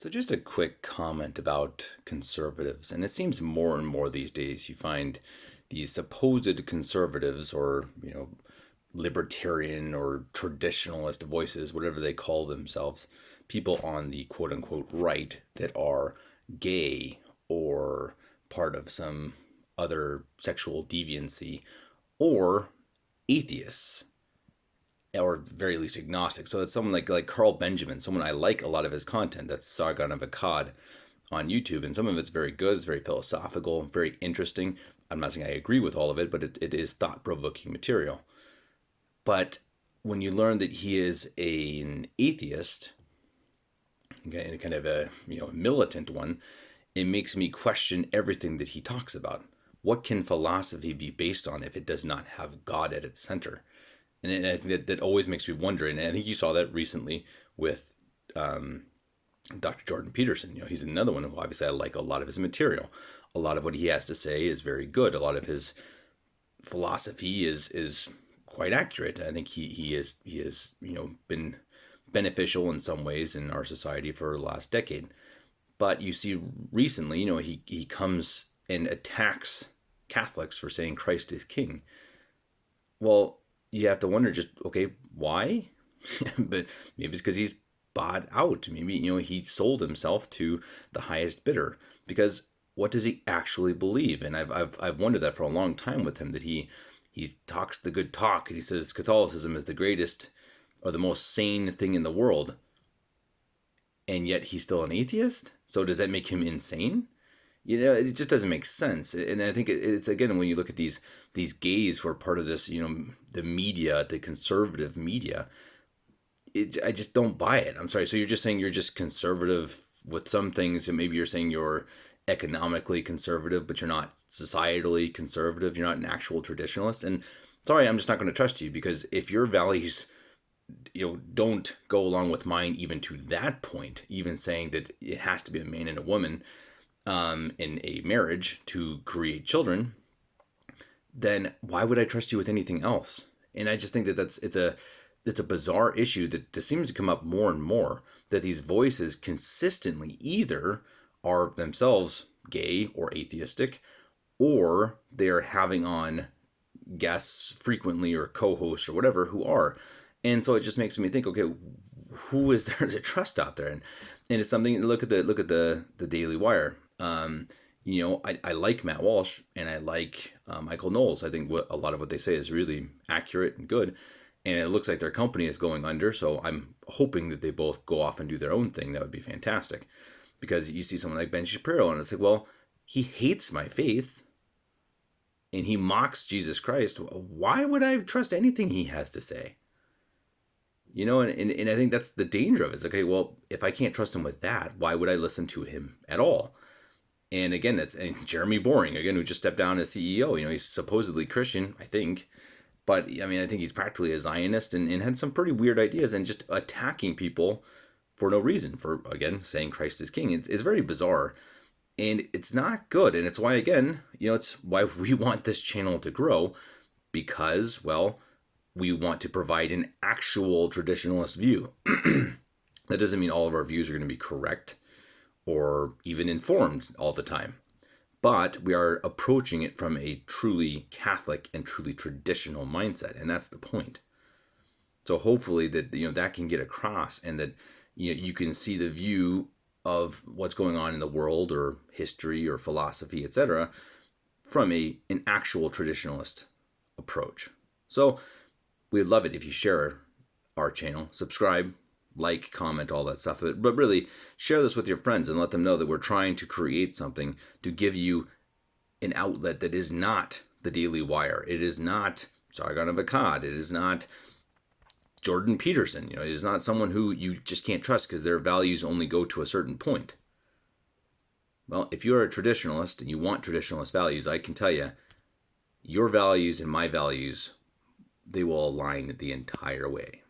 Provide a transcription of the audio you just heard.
So just a quick comment about conservatives, and it seems more and more these days you find these supposed conservatives or, libertarian or traditionalist voices, whatever they call themselves, people on the quote unquote right that are gay or part of some other sexual deviancy or atheists or very least agnostic. So it's someone like Carl Benjamin, someone I like a lot of his content. That's Sargon of Akkad on YouTube, and some of it's very good. It's very philosophical, very interesting. I'm not saying I agree with all of it, but it is thought-provoking material. But when you learn that he is an atheist, and kind of a militant one, it makes me question everything that he talks about. What can philosophy be based on if it does not have God at its center? And I think that always makes me wonder. And I think you saw that recently with Dr. Jordan Peterson. He's another one who obviously I like a lot of his material. A lot of what he has to say is very good. A lot of his philosophy is quite accurate. I think he is been beneficial in some ways in our society for the last decade. But you see recently, he comes and attacks Catholics for saying Christ is king. Well, you have to wonder just, okay, why? But maybe it's because he's bought out. Maybe, he sold himself to the highest bidder. Because what does he actually believe? And I've wondered that for a long time with him, that he talks the good talk, and he says Catholicism is the greatest or the most sane thing in the world. And yet he's still an atheist? So does that make him insane? It just doesn't make sense. And I think it's, again, when you look at these gays who are part of this, the media, the conservative media, I just don't buy it. I'm sorry. So you're just saying you're just conservative with some things, and maybe you're saying you're economically conservative, but you're not societally conservative. You're not an actual traditionalist. And sorry, I'm just not going to trust you, because if your values don't go along with mine, even to that point, even saying that it has to be a man and a woman in a marriage to create children, then why would I trust you with anything else? And I just think that it's a bizarre issue that this seems to come up more and more, that these voices consistently either are themselves gay or atheistic, or they're having on guests frequently or co-hosts or whatever who are. And so it just makes me think, okay, who is there to trust out there? And it's something. Look at the Daily Wire. I like Matt Walsh, and I like Michael Knowles. I think a lot of what they say is really accurate and good. And it looks like their company is going under, so I'm hoping that they both go off and do their own thing. That would be fantastic. Because you see someone like Ben Shapiro, and it's like, well, he hates my faith, and he mocks Jesus Christ. Why would I trust anything he has to say? And I think that's the danger of it. It's okay, well, if I can't trust him with that, why would I listen to him at all? And again, and Jeremy Boring, again, who just stepped down as CEO. He's supposedly Christian, I think. But, I think he's practically a Zionist and had some pretty weird ideas, and just attacking people for no reason, for, again, saying Christ is king. It's very bizarre, and it's not good. And it's why, again, it's why we want this channel to grow, because, well, we want to provide an actual traditionalist view. That doesn't mean all of our views are going to be correct or even informed all the time. But we are approaching it from a truly Catholic and truly traditional mindset, and that's the point. So hopefully that that can get across, and that you can see the view of what's going on in the world or history or philosophy, etc., from an actual traditionalist approach. So we'd love it if you share our channel, subscribe, like, comment, all that stuff. But really, share this with your friends and let them know that we're trying to create something to give you an outlet that is not the Daily Wire. It is not Sargon of Akkad. It is not Jordan Peterson. It is not someone who you just can't trust because their values only go to a certain point. Well, if you're a traditionalist and you want traditionalist values, I can tell you, your values and my values, they will align the entire way.